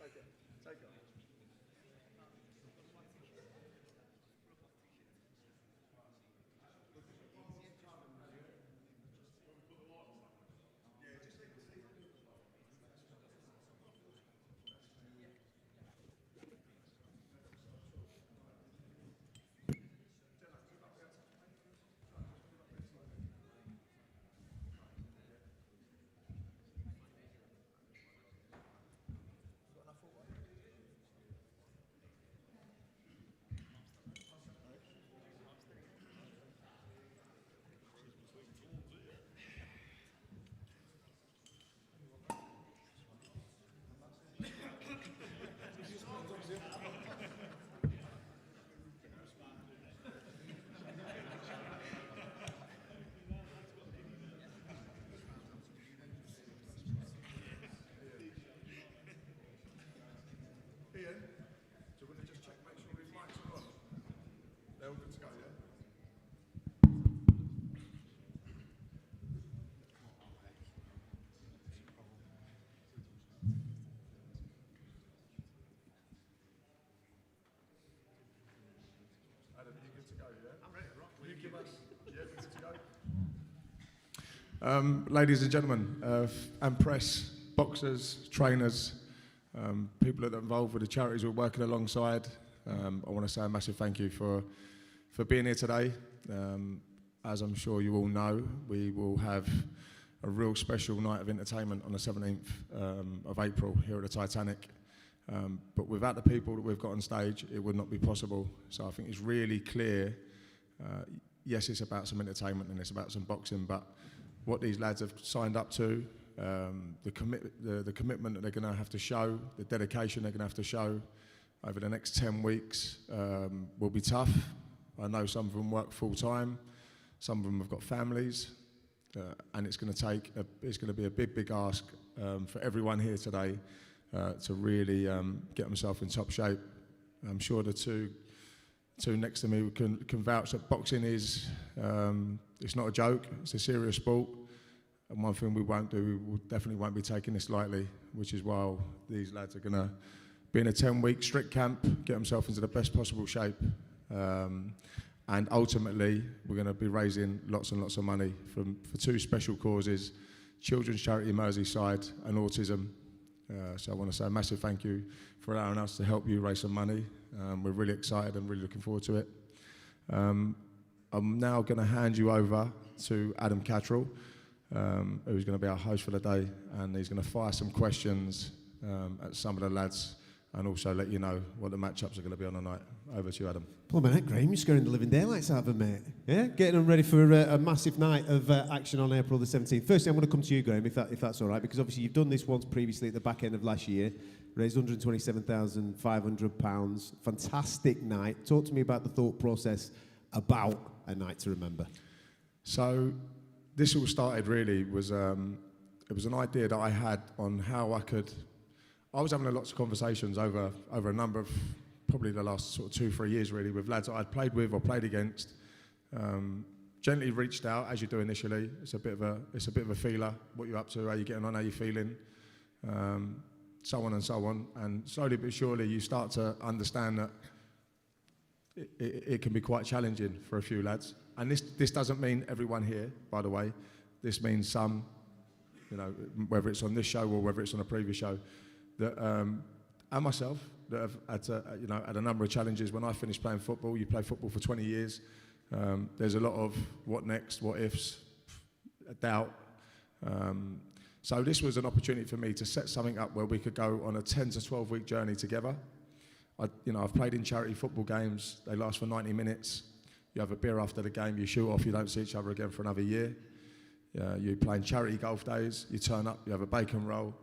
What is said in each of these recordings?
Take it. Take it. Ian, so we're going to just check, make sure his mics are on. They're all good to go, yeah? Adam, you good to go, yeah? I'm ready to rock. Will you give us... Yeah, we're good to go. Ladies and gentlemen, and press, boxers, trainers, people that are involved with the charities we're working alongside, I want to say a massive thank you for being here today. As I'm sure you all know, we will have a real special night of entertainment on the 17th of April here at the Titanic. But without the people that we've got on stage, it would not be possible. So I think it's really clear, yes, it's about some entertainment and it's about some boxing, but what these lads have signed up to, the commitment that they're going to have to show, the dedication they're going to have to show over the next 10 weeks will be tough. I know some of them work full time, some of them have got families, and it's going to be a big ask for everyone here today to really get themselves in top shape. I'm sure the two next to me can vouch that boxing is, it's not a joke, it's a serious sport. And one thing we definitely won't be taking this lightly, which is why these lads are going to be in a 10-week strict camp, get themselves into the best possible shape. And ultimately, we're going to be raising lots and lots of money for two special causes, Children's Charity Merseyside and autism. So I want to say a massive thank you for allowing us to help you raise some money. We're really excited and really looking forward to it. I'm now going to hand you over to Adam Cattrall, who's going to be our host for the day, and he's going to fire some questions at some of the lads and also let you know what the matchups are going to be on the night. Over to you, Adam. Blimey heck, Graham, you're scaring the living daylights out of them, mate. Yeah, getting them ready for a massive night of action on April the 17th. Firstly, I'm going to come to you, Graham, if that's all right, because obviously you've done this once previously at the back end of last year, raised £127,500. Fantastic night. Talk to me about the thought process about a night to remember. So this all started really it was an idea that I had on how I was having lots of conversations over a number of, probably the last sort of 2-3 years really, with lads that I'd played with or played against. Gently reached out, as you do initially. It's a bit of a feeler, what you're up to, how you're getting on, how you're feeling, so on and so on. And slowly but surely you start to understand that it can be quite challenging for a few lads. And this doesn't mean everyone here, by the way. This means some, whether it's on this show or whether it's on a previous show, that and myself, that have had a number of challenges. When I finished playing football, you play football for 20 years. There's a lot of what next, what ifs, doubt. So this was an opportunity for me to set something up where we could go on a 10 to 12 week journey together. I've played in charity football games. They last for 90 minutes. You have a beer after the game, you shoot off, you don't see each other again for another year. You play in charity golf days, you turn up, you have a bacon roll.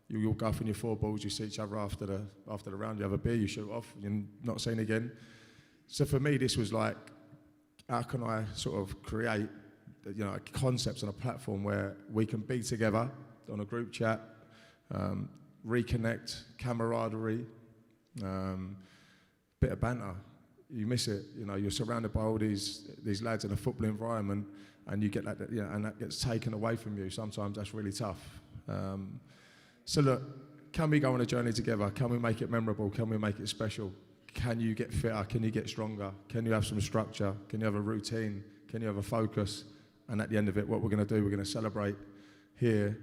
You all go off in your 4 balls, you see each other after the round, you have a beer, you shoot off, you're not seen again. So for me, this was like, how can I sort of create, concepts on a platform where we can be together on a group chat, reconnect, camaraderie, bit of banter. You miss it, you're surrounded by all these lads in a football environment, and you get that, and that gets taken away from you. Sometimes that's really tough. So look, can we go on a journey together? Can we make it memorable? Can we make it special? Can you get fitter? Can you get stronger? Can you have some structure? Can you have a routine? Can you have a focus? And at the end of it, what we're going to do, we're going to celebrate here,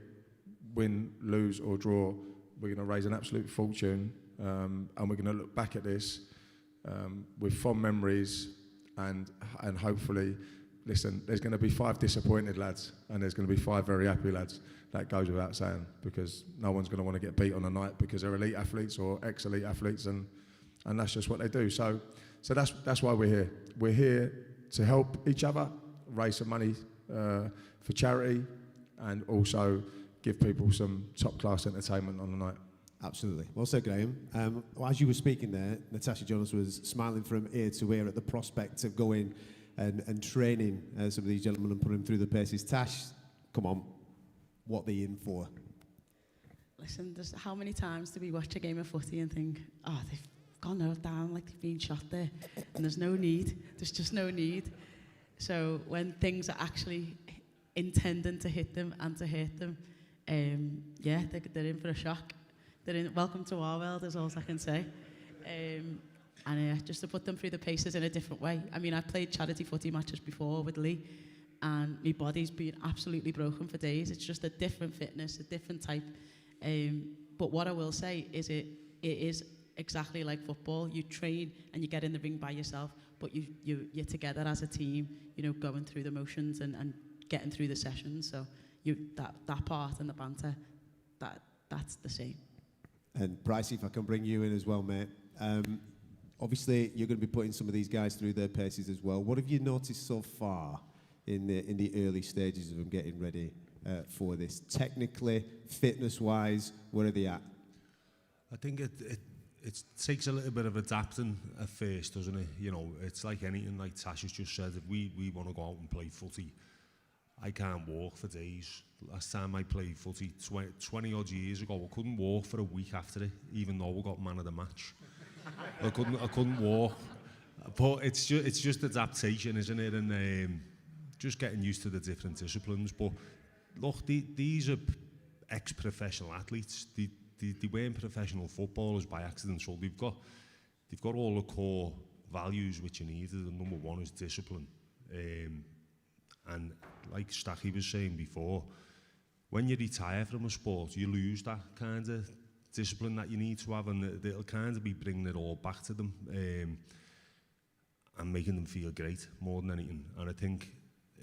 win, lose or draw. We're going to raise an absolute fortune, and we're going to look back at this with fond memories, and hopefully, listen, there's going to be 5 disappointed lads and there's going to be 5 very happy lads. That goes without saying, because no one's going to want to get beat on a night because they're elite athletes or ex-elite athletes, and that's just what they do. So that's why we're here. We're here to help each other, raise some money for charity, and also give people some top-class entertainment on the night. Absolutely. Well said, Graham. As you were speaking there, Natasha Jonas was smiling from ear to ear at the prospect of going and training some of these gentlemen and putting them through the paces. Tash, come on, what are they in for? Listen, how many times do we watch a game of footy and think, oh, they've gone down like they've been shot there, and there's no need. There's just no need. So when things are actually intending to hit them and to hurt them, they're in for a shock. Welcome to our world, is all I can say. Just to put them through the paces in a different way. I mean, I've played charity footy matches before with Lee, and my body's been absolutely broken for days. It's just a different fitness, a different type. But what I will say is it is exactly like football. You train and you get in the ring by yourself, but you're together as a team, going through the motions and getting through the sessions. So that part and the banter, that's the same. And Bryce, if I can bring you in as well, mate. Obviously, you're going to be putting some of these guys through their paces as well. What have you noticed so far in the early stages of them getting ready for this? Technically, fitness-wise, where are they at? I think it takes a little bit of adapting at first, doesn't it? It's like anything, like Tash has just said, if we want to go out and play footy, I can't walk for days. Last time I played footy 20 odd years ago, I couldn't walk for a week after it, even though we got man of the match. I couldn't walk. But it's just adaptation, isn't it? And just getting used to the different disciplines. But look, these are ex-professional athletes. They weren't professional footballers by accident, so they've got all the core values which you need. The number one is discipline. And like Stacky was saying before, when you retire from a sport, you lose that kind of discipline that you need to have, and it'll kind of be bringing it all back to them and making them feel great more than anything. And I think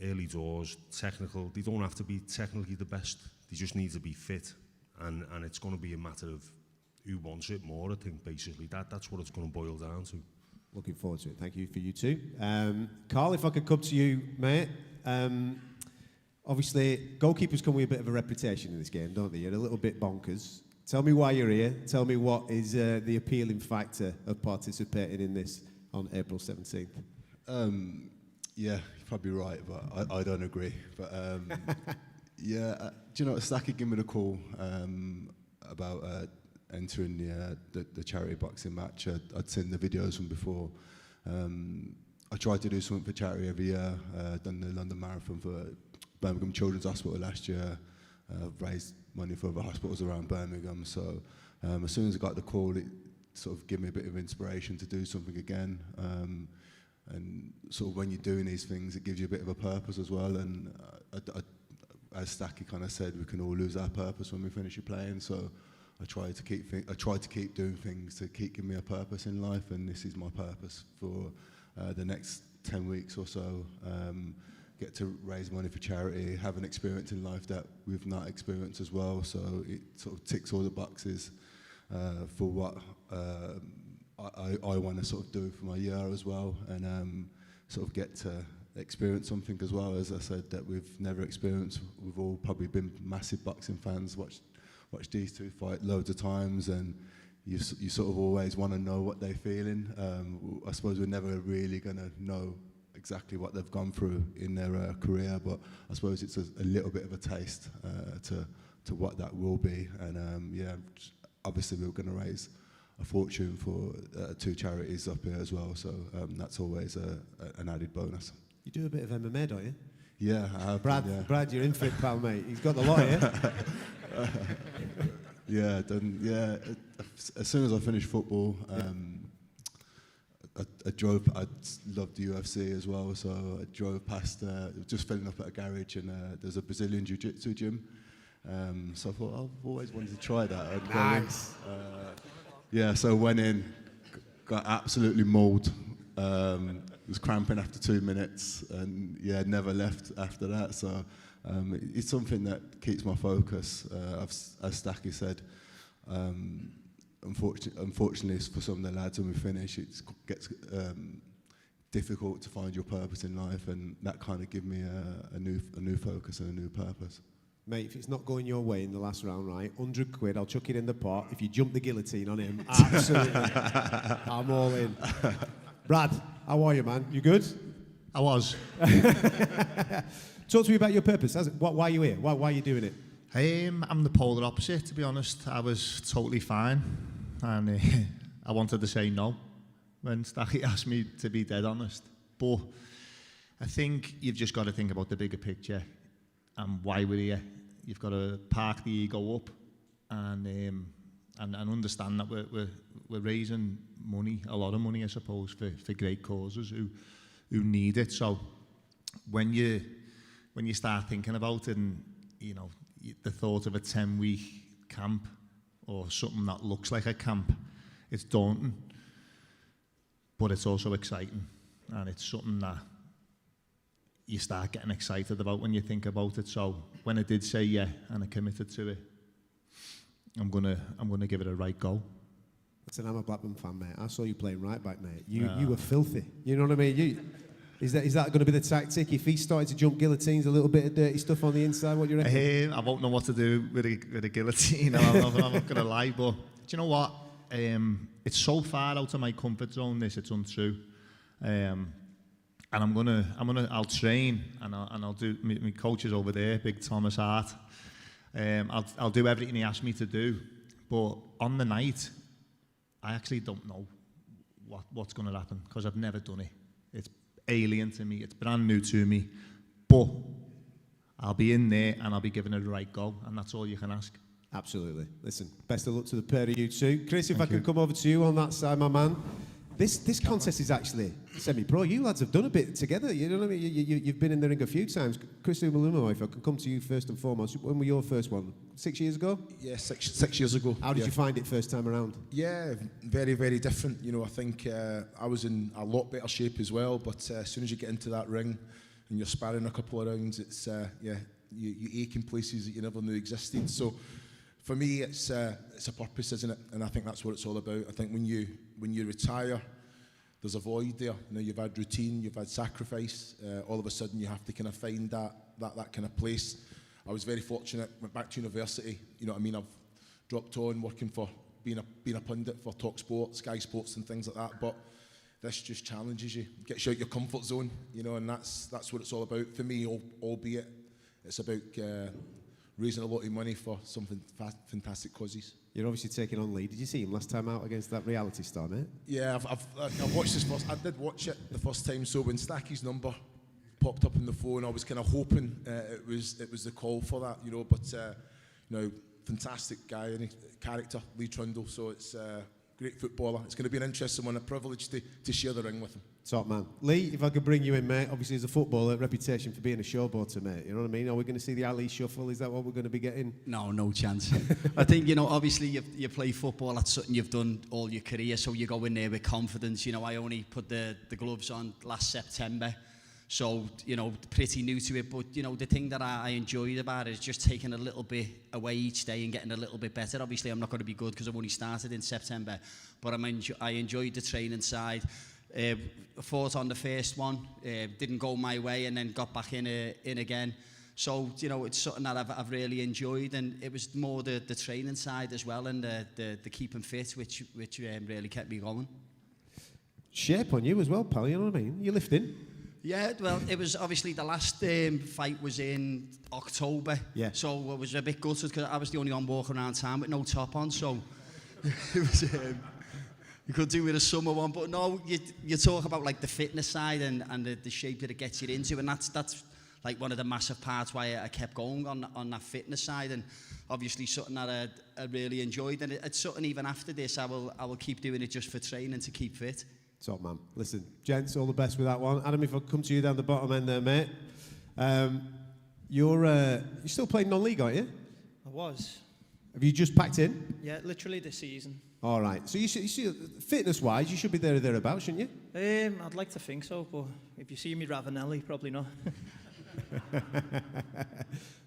early doors, technical, they don't have to be technically the best, they just need to be fit, and it's going to be a matter of who wants it more. I think basically that's what it's going to boil down to. Looking forward to it. Thank you for you two. Carl, if I could come to you, mate. Obviously, goalkeepers come with a bit of a reputation in this game, don't they? You're a little bit bonkers. Tell me why you're here. Tell me what is the appealing factor of participating in this on April 17th. Yeah, you're probably right, but I don't agree. But do you know what? Stacky gave me the call about entering the charity boxing match. I'd seen the videos from before. I tried to do something for charity every year. Done the London Marathon for Birmingham Children's Hospital last year. Raised money for other hospitals around Birmingham. So as soon as I got the call, it sort of gave me a bit of inspiration to do something again. And sort of when you're doing these things, it gives you a bit of a purpose as well. And as Stacky kind of said, we can all lose our purpose when we finish playing. So I try to keep doing things to keep giving me a purpose in life, and this is my purpose for the next 10 weeks or so. Get to raise money for charity, have an experience in life that we've not experienced as well. So it sort of ticks all the boxes for what I want to sort of do for my year as well, and sort of get to experience something as well, as I said, that we've never experienced. We've all probably been massive boxing fans, watched these two fight loads of times, and you sort of always want to know what they're feeling. I suppose we're never really going to know exactly what they've gone through in their career, but I suppose it's a little bit of a taste to what that will be. And obviously we're going to raise a fortune for 2 charities up here as well, so that's always an added bonus. You do a bit of MMA, don't you? Yeah, I have. Brad, yeah. Brad, you're in for it, pal, mate. He's got the lot here. Yeah, as soon as I finished football, I drove. I loved the UFC as well, so I drove past. Just filling up at a garage, and there's a Brazilian jiu-jitsu gym. So I thought I've always wanted to try that. I'd go in. Yeah, so went in, got absolutely mauled. Was cramping after 2 minutes, and yeah, never left after that. So it's something that keeps my focus. As Stacky said, unfortunately, for some of the lads when we finish, it gets difficult to find your purpose in life, and that kind of gave me a new focus and a new purpose. Mate, if it's not going your way in the last round, right, 100 quid, I'll chuck it in the pot. If you jump the guillotine on him, absolutely, I'm all in. Brad, how are you, man? You good? I was. Talk to me about your purpose. Why are you here? Why are you doing it? I'm the polar opposite, to be honest. I was totally fine, and I wanted to say no when Stacky asked me, to be dead honest. But I think you've just got to think about the bigger picture and why we're here. You've got to park the ego up and understand that we're raising money, a lot of money, I suppose, for great causes who need it. So when you start thinking about it, and you know, the thought of a 10-week camp or something that looks like a camp, it's daunting, but it's also exciting, and it's something that you start getting excited about when you think about it. So when I did say yeah and I committed to it, I'm gonna give it a right go. Listen, I'm a Blackburn fan, mate. I saw you playing right back, mate. You were filthy. You know what I mean? Is that going to be the tactic? If he started to jump guillotines, a little bit of dirty stuff on the inside, what do you reckon? I won't know what to do with a guillotine. I'm not going to lie, but do you know what? It's so far out of my comfort zone. It's untrue. And I'll train, and I'll do. My coach is over there, Big Thomas Hart. I'll do everything he asked me to do, but on the night, I actually don't know what's going to happen because I've never done it. It's alien to me. It's brand new to me, but I'll be in there and I'll be giving it a right go, and that's all you can ask. Absolutely. Listen, best of luck to the pair of you two. Chris, if I can come over to you on that side, my man. This contest is actually semi-pro. You lads have done a bit together. You know what I mean? You've been in the ring a few times. Chris Iwelumo, if I can come to you first and foremost, when were your first one? 6 years ago? Yeah, six years ago. How did you find it first time around? Yeah, very, very different. You know, I think I was in a lot better shape as well, but as soon as you get into that ring and you're sparring a couple of rounds, it's, you ache in places that you never knew existed. So for me, it's a purpose, isn't it? And I think that's what it's all about. I think when you retire, there's a void there. You know, you've had routine, you've had sacrifice. All of a sudden, you have to kind of find that kind of place. I was very fortunate. Went back to university. You know what I mean? I've dropped on working for being a pundit for talkSPORT, Sky Sports, and things like that. But this just challenges you, gets you out your comfort zone. You know, and that's what it's all about for me. Albeit it's about raising a lot of money for some fantastic causes. You're obviously taking on Lee. Did you see him last time out against that reality star, mate? Yeah, I've watched this first. I did watch it the first time. So when Stacky's number popped up on the phone, I was kind of hoping it was the call for that, you know. But you know, fantastic guy and character, Lee Trundle. So it's great footballer. It's going to be an interesting one. A privilege to share the ring with him. Top man. Lee, if I could bring you in, mate. Obviously, as a footballer, reputation for being a showboater, mate. You know what I mean? Are we going to see the Ali shuffle? Is that what we're going to be getting? No chance. I think, you know, obviously you play football, that's something you've done all your career, so you go in there with confidence. You know, I only put the gloves on last September, so, you know, pretty new to it. But, you know, the thing that I enjoyed about it is just taking a little bit away each day and getting a little bit better. Obviously, I'm not going to be good because I've only started in September, but I enjoyed the training side. Fought on the first one, didn't go my way, and then got back in again. So, you know, it's something that I've really enjoyed, and it was more the training side as well, and the keeping fit, which really kept me going. Shape on you as well, pal, you know what I mean? You're lifting. Yeah, well, it was obviously the last fight was in October, yeah. So I was a bit gutted because I was the only one walking around town with no top on, so it was... You could do with a summer one, but no, you talk about like the fitness side and the shape that it gets you into, and that's like one of the massive parts why I kept going on that fitness side, and obviously something that I really enjoyed, and it's something even after this I will keep doing it just for training to keep fit. Top man. Listen, gents, all the best with that one. Adam, if I come to you down the bottom end there, mate. You're still playing non-league, aren't you? I was. Have you just packed in? Yeah, literally this season. All right. So you see, fitness-wise, you should be there or thereabouts, shouldn't you? I'd like to think so, but if you see me Ravanelli, probably not.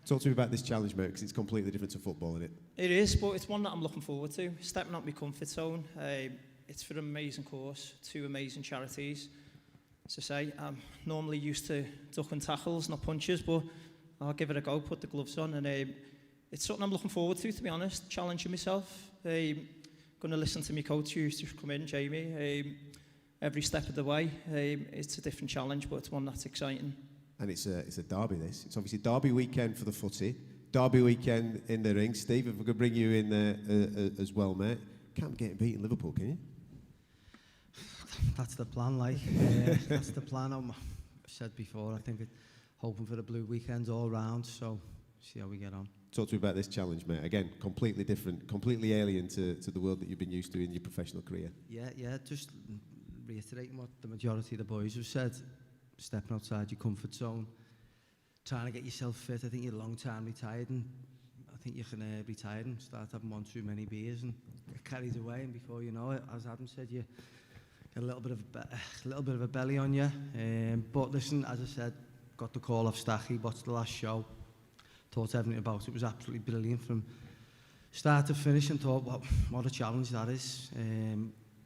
Talk to me about this challenge, mate, because it's completely different to football, isn't it? It is, but it's one that I'm looking forward to. Stepping out my comfort zone. It's for an amazing course, 2 amazing charities. As I say, I'm normally used to ducking tackles, not punches, but I'll give it a go, put the gloves on, and it's something I'm looking forward to be honest, challenging myself. Going to listen to my coach who's just come in, Jamie, every step of the way. It's a different challenge, but it's one that's exciting. And it's a derby, this. It's obviously derby weekend for the footy, derby weekend in the ring. Steve, if we could bring you in there as well, mate. Can't get beaten Liverpool, can you? That's the plan, like. That's the plan. I've said before, I think hoping for the blue weekends all round, so see how we get on. Talk to me about this challenge, mate. Again, completely different, completely alien to the world that you've been used to in your professional career. Yeah, just reiterating what the majority of the boys have said, stepping outside your comfort zone, trying to get yourself fit. I think you're a long time retired, and I think you can retire and start having one too many beers and get carried away, and before you know it, as Adam said, you get a little bit of a belly on you. But listen, as I said, got the call off Stacky, watched the last show, thought everything about it. It was absolutely brilliant from start to finish, and thought, what a challenge that is.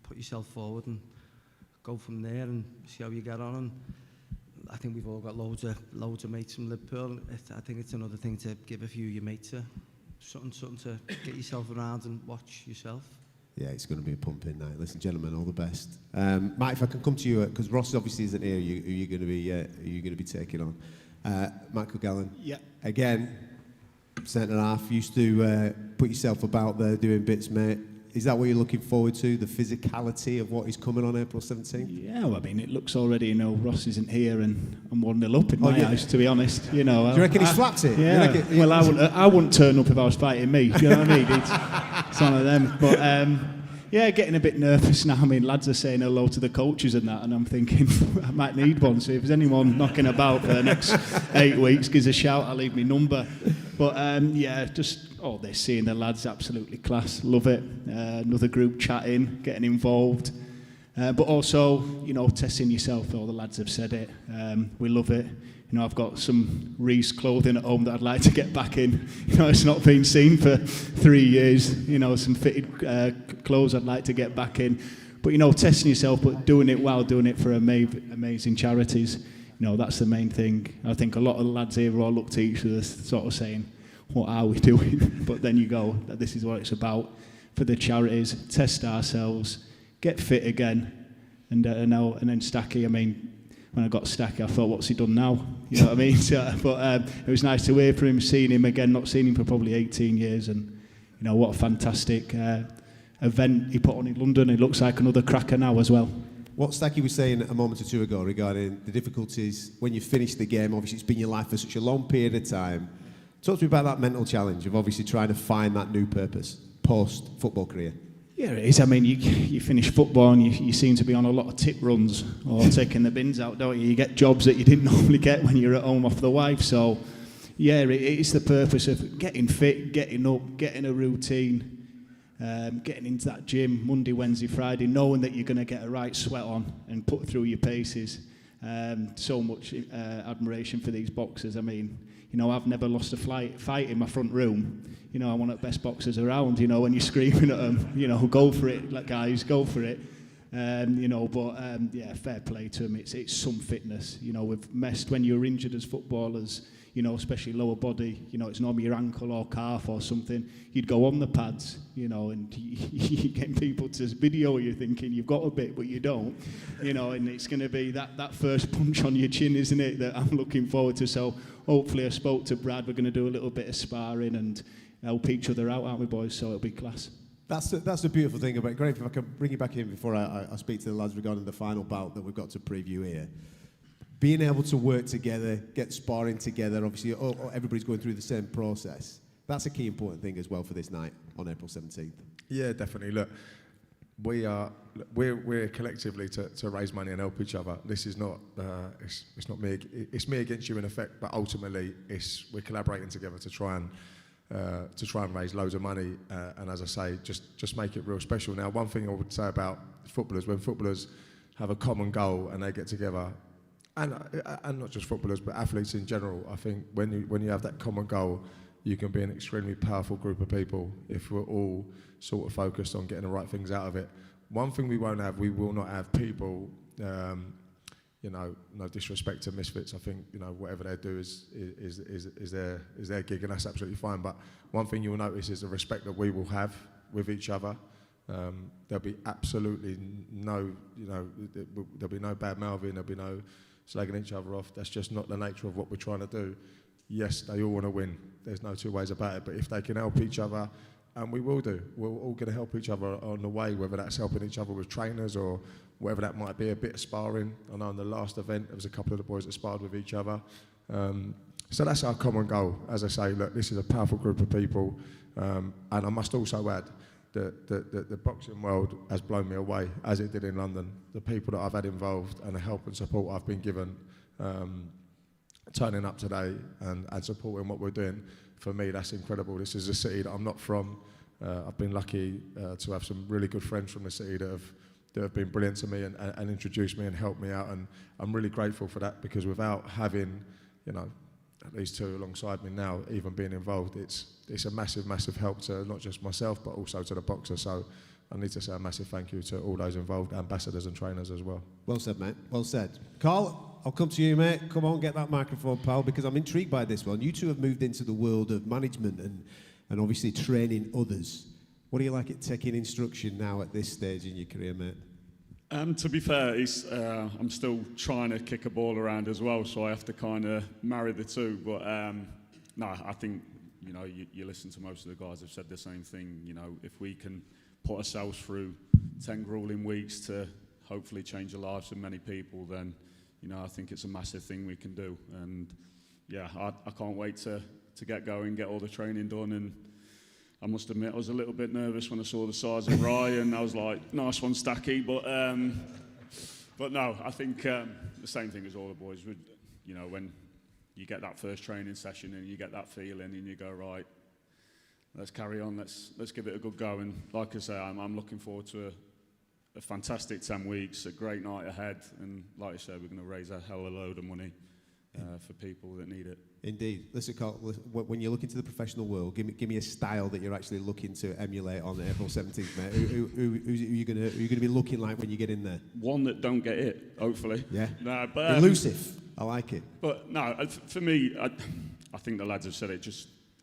Put yourself forward and go from there and see how you get on. And I think we've all got loads of mates from Liverpool. I think it's another thing to give a few of your mates something to get yourself around and watch yourself. Yeah, it's going to be a pumping night. Listen, gentlemen, all the best. Mike, if I can come to you, because Ross obviously isn't here, who you're going to be taking on? Michael Gallen. Yeah. Again, centre half. Used to put yourself about there doing bits, mate. Is that what you're looking forward to? The physicality of what is coming on April 17th? Yeah, well, I mean, it looks already, Ross isn't here and I'm 1-0 up in my eyes, to be honest. Do you reckon he slapped it? Yeah. Well, I wouldn't turn up if I was fighting me. Do you know what I mean? It's one of them. But yeah, getting a bit nervous now. I mean, lads are saying hello to the coaches and that, and I'm thinking I might need one. So if there's anyone knocking about for the next 8 weeks, give us a shout. I'll leave my number. But yeah, just all this, seeing the lads, absolutely class. Love it. Another group chatting, getting involved. But also, testing yourself. All the lads have said it. We love it. I've got some Reese clothing at home that I'd like to get back in. It's not been seen for 3 years. Some fitted clothes I'd like to get back in. But, testing yourself, but doing it while doing it for amazing charities. That's the main thing. I think a lot of the lads here all look to each other sort of saying, what are we doing? But then you go, this is what it's about for the charities, test ourselves, get fit again. And then Stacky, I mean, when I got Stacky, I thought, what's he done now? You know what I mean? But it was nice to hear from him, seeing him again, not seen him for probably 18 years. And, what a fantastic event he put on in London. It looks like another cracker now as well. What Stacky was saying a moment or two ago regarding the difficulties when you finish the game, obviously it's been your life for such a long period of time. Talk to me about that mental challenge of obviously trying to find that new purpose post-football career. Yeah, it is. I mean, you finish football and you seem to be on a lot of tip runs or taking the bins out, don't you? You get jobs that you didn't normally get when you're at home off the wife. So, yeah, it's the purpose of getting fit, getting up, getting a routine, getting into that gym Monday, Wednesday, Friday, knowing that you're going to get a right sweat on and put through your paces. So much admiration for these boxers. I mean, I've never lost a fight in my front room. I'm one of the best boxers around, when you're screaming at them, go for it, like guys, go for it. Yeah, fair play to them. It's some fitness. We've messed when you're injured as footballers, especially lower body, it's normally your ankle or calf or something. You'd go on the pads, and you're getting people to video you thinking you've got a bit, but you don't, and it's going to be that first punch on your chin, isn't it, that I'm looking forward to. So hopefully I spoke to Brad. We're going to do a little bit of sparring and help each other out, aren't we, boys? So it'll be class. That's the beautiful thing about it. Great, if I can bring you back in before I speak to the lads regarding the final bout that we've got to preview here. being able to work together, get sparring together, obviously everybody's going through the same process. That's a key important thing as well for this night on April 17th. Yeah, definitely. Look, we're collectively to raise money and help each other. This is not it's not me. It's me against you in effect, but ultimately we're collaborating together to try and raise loads of money. And as I say, just make it real special. Now, one thing I would say about footballers, when footballers have a common goal and they get together, and not just footballers but athletes in general, I think when you have that common goal, you can be an extremely powerful group of people if we're all sort of focused on getting the right things out of it. One thing we will not have people, no disrespect to misfits. I think whatever they do is their gig, and that's absolutely fine. But one thing you'll notice is the respect that we will have with each other. There'll be absolutely no, there'll be no bad mouthing. There'll be no slagging each other off. That's just not the nature of what we're trying to do. Yes, they all want to win. There's no two ways about it. But if they can help each other, and we will do, we're all going to help each other on the way, whether that's helping each other with trainers or whatever that might be, a bit of sparring. I know in the last event, there was a couple of the boys that sparred with each other. So that's our common goal. As I say, look, this is a powerful group of people. And I must also add that the boxing world has blown me away, as it did in London. The people that I've had involved and the help and support I've been given, turning up today and supporting what we're doing, for me, that's incredible. This is a city that I'm not from. I've been lucky to have some really good friends from the city that have been brilliant to me and introduced me and helped me out, and I'm really grateful for that, because without having, at least two alongside me now, even being involved, it's a massive help to not just myself but also to the boxer. So I need to say a massive thank you to all those involved, ambassadors and trainers as well. Well said, mate. Well said. Carl, I'll come to you, mate. Come on, get that microphone, pal, because I'm intrigued by this one. You two have moved into the world of management and obviously training others. What do you like at taking instruction now at this stage in your career, mate? To be fair, I'm still trying to kick a ball around as well, so I have to kind of marry the two. But no, I think you listen to most of the guys have said the same thing. If we can put ourselves through 10 grueling weeks to hopefully change the lives of many people, then I think it's a massive thing we can do. And yeah, I can't wait to get going, get all the training done. And I must admit, I was a little bit nervous when I saw the size of Rye, and I was like, nice one, Stacky. But no, I think the same thing as all the boys would, when you get that first training session and you get that feeling and you go, right, let's carry on, let's give it a good go. And like I say, I'm looking forward to a fantastic 10 weeks, a great night ahead. And like I said, we're going to raise a hell of a load of money for people that need it. Indeed. Listen, Carl, when you look into the professional world, give me a style that you're actually looking to emulate on April 17th, mate. Who are you going to be looking like when you get in there? One that don't get hit, hopefully. Yeah. No, but, elusive. I like it. But no, for me, I think the lads have said it.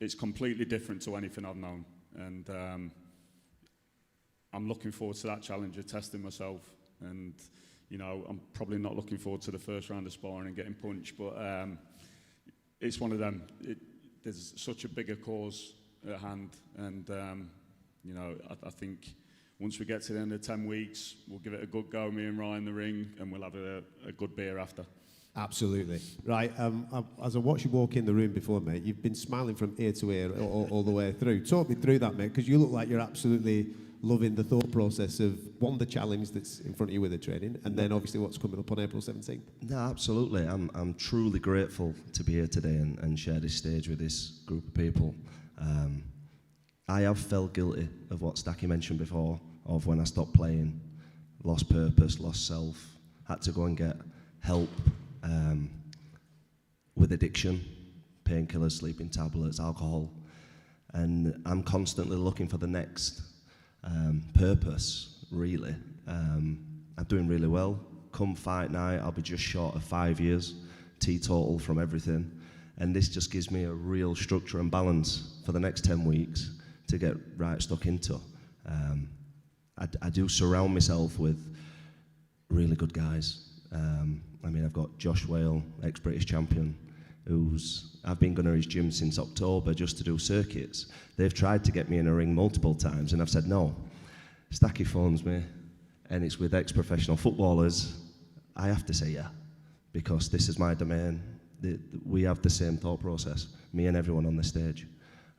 It's completely different to anything I've known, and I'm looking forward to that challenge of testing myself. And I'm probably not looking forward to the first round of sparring and getting punched, but it's one of them. There's such a bigger cause at hand, and I think once we get to the end of 10 weeks, we'll give it a good go, me and Ryan in the ring, and we'll have a good beer after. Absolutely. Right, as I watched you walk in the room before, mate, you've been smiling from ear to ear all the way through. Talk me through that, mate, because you look like you're absolutely loving the thought process of, one, the challenge that's in front of you with the training, and then obviously what's coming up on April 17th. No, absolutely. I'm truly grateful to be here today and share this stage with this group of people. I have felt guilty of what Stacky mentioned before, of when I stopped playing, lost purpose, lost self, had to go and get help with addiction, painkillers, sleeping tablets, alcohol, and I'm constantly looking for the next purpose, really. I'm doing really well. Come fight night, I'll be just short of 5 years, teetotal from everything, and this just gives me a real structure and balance for the next 10 weeks to get right stuck into. I do surround myself with really good guys. I've got Josh Whale, ex-British champion, I've been going to his gym since October just to do circuits. They've tried to get me in a ring multiple times, and I've said no. Stacky phones me, and it's with ex-professional footballers. I have to say yeah, because this is my domain. We have the same thought process, me and everyone on the stage.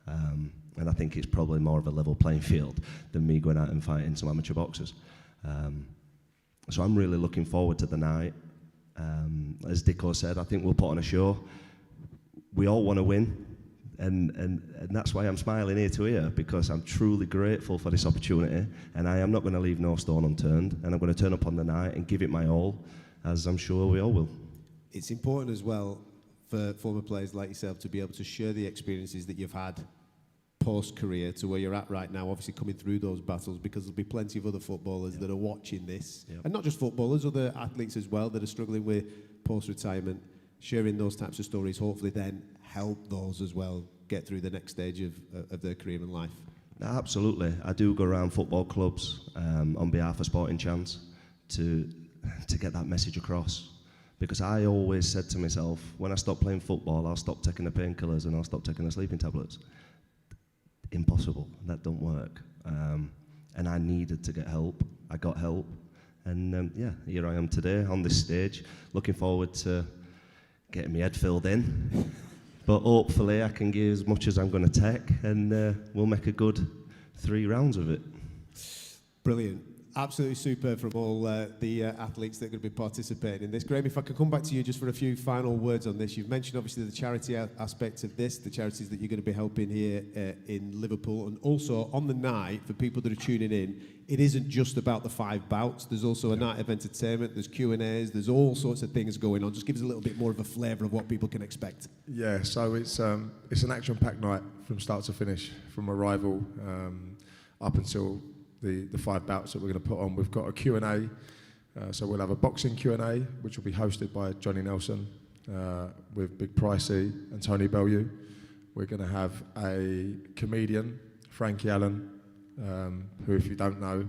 And I think it's probably more of a level playing field than me going out and fighting some amateur boxers. So I'm really looking forward to the night. As Dicko said, I think we'll put on a show. We all want to win, and that's why I'm smiling ear to ear, because I'm truly grateful for this opportunity, and I am not going to leave no stone unturned, and I'm going to turn up on the night and give it my all, as I'm sure we all will. It's important as well for former players like yourself to be able to share the experiences that you've had post-career to where you're at right now, obviously coming through those battles, because there'll be plenty of other footballers that are watching this, and not just footballers, other athletes as well that are struggling with post-retirement. Sharing those types of stories hopefully then help those as well get through the next stage of their career and life. Absolutely. I do go around football clubs on behalf of Sporting Chance to get that message across. Because I always said to myself, when I stop playing football, I'll stop taking the painkillers and I'll stop taking the sleeping tablets. Impossible. That don't work. And I needed to get help. I got help. And yeah, here I am today on this stage, looking forward to getting my head filled in. But hopefully I can give as much as I'm going to take, and we'll make a good 3 rounds of it. Brilliant. Absolutely superb from all the athletes that are going to be participating in this. Graham, if I could come back to you just for a few final words on this. You've mentioned obviously the charity aspect of this, the charities that you're going to be helping here in Liverpool, and also on the night, for people that are tuning in, it isn't just about the 5 bouts. There's also a night of entertainment, there's Q&As, there's all sorts of things going on. Just give us a little bit more of a flavour of what people can expect. Yeah, so it's an action-packed night from start to finish, from arrival up until the 5 bouts that we're going to put on. We've got a Q&A, so we'll have a boxing Q&A, which will be hosted by Johnny Nelson with Big Pricey and Tony Bellew. We're going to have a comedian, Frankie Allen, who, if you don't know,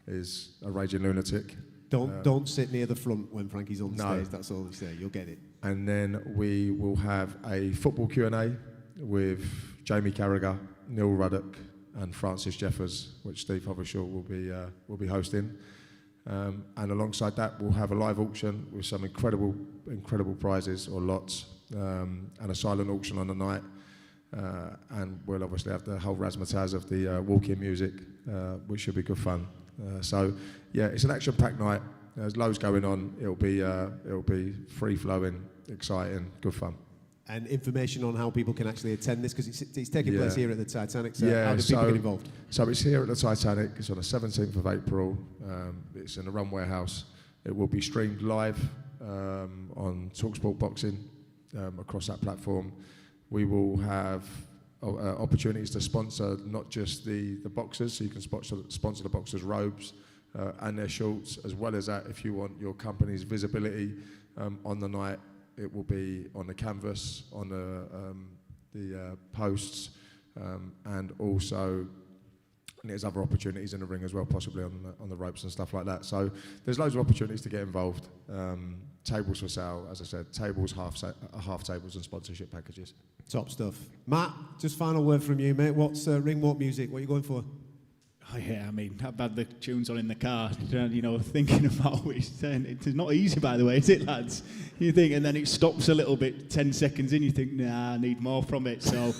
is a raging lunatic. Don't sit near the front when Frankie's on the stage, that's all we say, you'll get it. And then we will have a football Q&A with Jamie Carragher, Neil Ruddock, and Francis Jeffers, which Steve Hovershaw will be hosting. And alongside that, we'll have a live auction with some incredible prizes or lots, and a silent auction on the night. And we'll obviously have the whole razzmatazz of the walk-in music, which should be good fun. So yeah, it's an action-packed night. There's loads going on. It'll be free-flowing, exciting, good fun. And information on how people can actually attend this, because it's taking place here at the Titanic, so how do people get involved? So it's here at the Titanic, it's on the 17th of April, it's in the Runway House. It will be streamed live on talkSPORT Boxing across that platform. We will have opportunities to sponsor not just the boxers, so you can sponsor the boxers' robes and their shorts, as well as that, if you want your company's visibility on the night, it will be on the canvas, on the posts, and also there's other opportunities in the ring as well, possibly on the ropes and stuff like that. So there's loads of opportunities to get involved. Tables for sale, as I said, tables, half tables and sponsorship packages. Top stuff. Matt, just final word from you, mate. What's ring walk music? What are you going for? Oh yeah, I mean, I've had the tunes on in the car, you know, thinking about what he's saying. It's not easy, by the way, is it, lads? You think, and then it stops a little bit, 10 seconds in, you think, nah, I need more from it. So,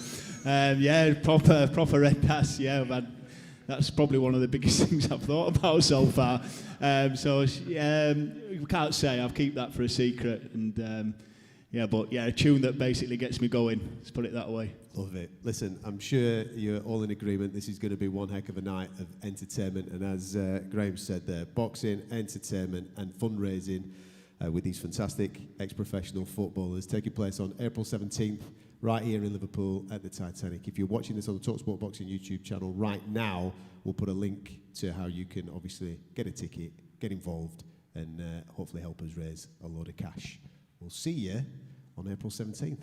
yeah, proper red pass, yeah, that's probably one of the biggest things I've thought about so far. We can't say, I'll keep that for a secret. And yeah, but yeah, a tune that basically gets me going, let's put it that way. Love it. Listen, I'm sure you're all in agreement. This is going to be one heck of a night of entertainment. And as Graham said there, boxing, entertainment and fundraising with these fantastic ex-professional footballers taking place on April 17th, right here in Liverpool at the Titanic. If you're watching this on the talkSPORT Boxing YouTube channel right now, we'll put a link to how you can obviously get a ticket, get involved, and hopefully help us raise a load of cash. We'll see you on April 17th.